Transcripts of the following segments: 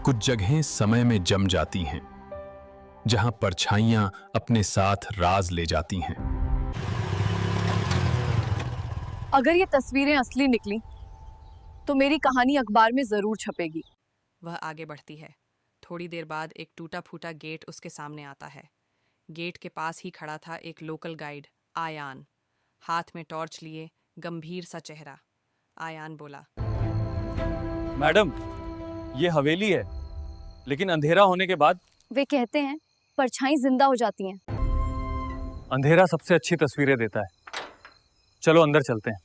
कुछ जगहें समय में जम जाती हैं, जहां परछाइयां अपने साथ राज ले जाती हैं। अगर ये तस्वीरें असली निकली तो मेरी कहानी अखबार में जरूर छपेगी। वह आगे बढ़ती है। थोड़ी देर बाद एक टूटा फूटा गेट उसके सामने आता है। गेट के पास ही खड़ा था एक लोकल गाइड, आयान, हाथ में टॉर्च लिए, गंभीर सा चेहरा। आयान बोला, मैडम, ये हवेली है, लेकिन अंधेरा होने के बाद वे कहते हैं परछाई जिंदा हो जाती हैं। अंधेरा सबसे अच्छी तस्वीरें देता है। चलो अंदर चलते हैं।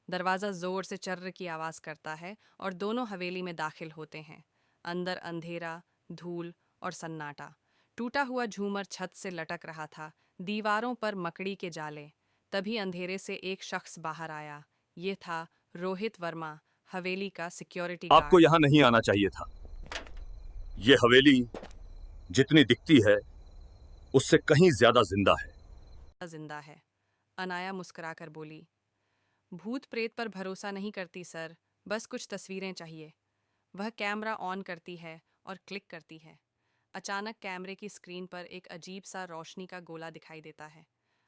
दरवाजा जोर से चर्र की आवाज करता है और दोनों हवेली में दाखिल होते हैं। अंदर अंधेरा, धूल और सन्नाटा। टूटा हुआ झूमर छत से लटक रहा था, दीवारों पर मकड़ी के जाले। तभी अंधेरे से एक शख्स बाहर आया। ये था रोहित वर्मा, हवेली का सिक्योरिटी गार्ड। आपको यहाँ नहीं आना चाहिए था। ये हवेली जितनी दिखती है उससे कहीं ज्यादा जिंदा है। जिंदा है, अनाया मुस्कुराकर बोली। भूत प्रेत पर भरोसा नहीं करती सर, बस कुछ तस्वीरें चाहिए। वह कैमरा ऑन करती है और क्लिक करती है। अचानक कैमरे की स्क्रीन पर एक अजीब सा रोशनी का गोला दिखाई देता है।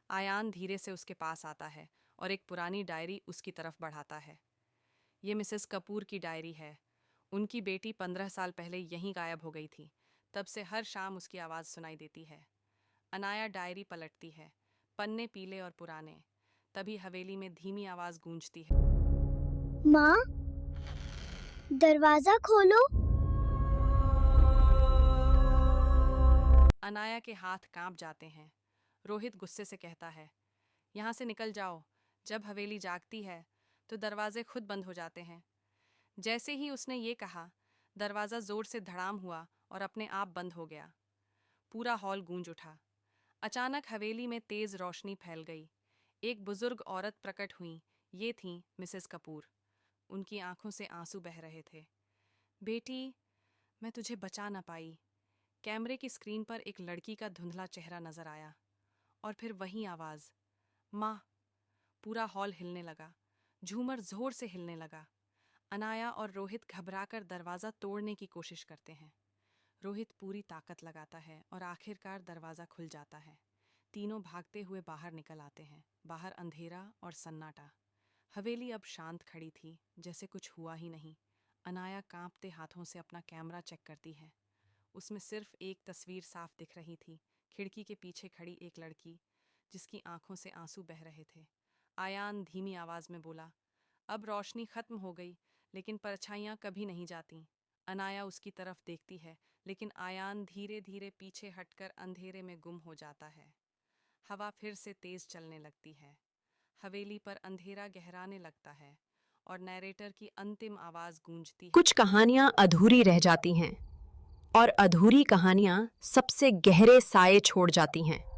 आयान धीरे से उसके पास आता है और एक पुरानी डायरी उसकी तरफ बढ़ाता है। ये मिसेस कपूर की डायरी है। उनकी बेटी 15 साल पहले यहीं गायब हो गई थी। तब से हर शाम उसकी आवाज़ सुनाई देती है। अनाया डायरी पलटती है, पन्ने पीले और पुराने। तभी हवेली में धीमी आवाज गूंजती है, माँ, दरवाजा खोलो। अनाया के हाथ कांप जाते हैं। रोहित गुस्से से कहता है, यहाँ से निकल जाओ। जब हवेली जागती है तो दरवाजे खुद बंद हो जाते हैं। जैसे ही उसने ये कहा, दरवाजा जोर से धड़ाम हुआ और अपने आप बंद हो गया। पूरा हॉल गूंज उठा। अचानक हवेली में तेज रोशनी फैल गई। एक बुजुर्ग औरत प्रकट हुई। ये थीं मिसेस कपूर। उनकी आंखों से आंसू बह रहे थे। बेटी, मैं तुझे बचा न पाई। कैमरे की स्क्रीन पर एक लड़की का धुंधला चेहरा नजर आया और फिर वही आवाज, माँ। पूरा हॉल हिलने लगा, झूमर जोर से हिलने लगा। अनाया और रोहित घबराकर दरवाजा तोड़ने की कोशिश करते हैं। रोहित पूरी ताकत लगाता है और आखिरकार दरवाजा खुल जाता है। तीनों भागते हुए बाहर निकल आते हैं। बाहर अंधेरा और सन्नाटा। हवेली अब शांत खड़ी थी, जैसे कुछ हुआ ही नहीं। अनाया कांपते हाथों से अपना कैमरा चेक करती है। उसमें सिर्फ एक तस्वीर साफ दिख रही थी, खिड़की के पीछे खड़ी एक लड़की, जिसकी आंखों से आंसू बह रहे थे। आयान धीमी आवाज में बोला, अब रोशनी खत्म हो गई, लेकिन परछाइयां कभी नहीं जाती। अनाया उसकी तरफ देखती है, लेकिन आयान धीरे धीरे पीछे हटकर अंधेरे में गुम हो जाता है। हवा फिर से तेज चलने लगती है। हवेली पर अंधेरा गहराने लगता है और नैरेटर की अंतिम आवाज गूंजती है। कुछ कहानियां अधूरी रह जाती हैं और अधूरी कहानियां सबसे गहरे साए छोड़ जाती हैं।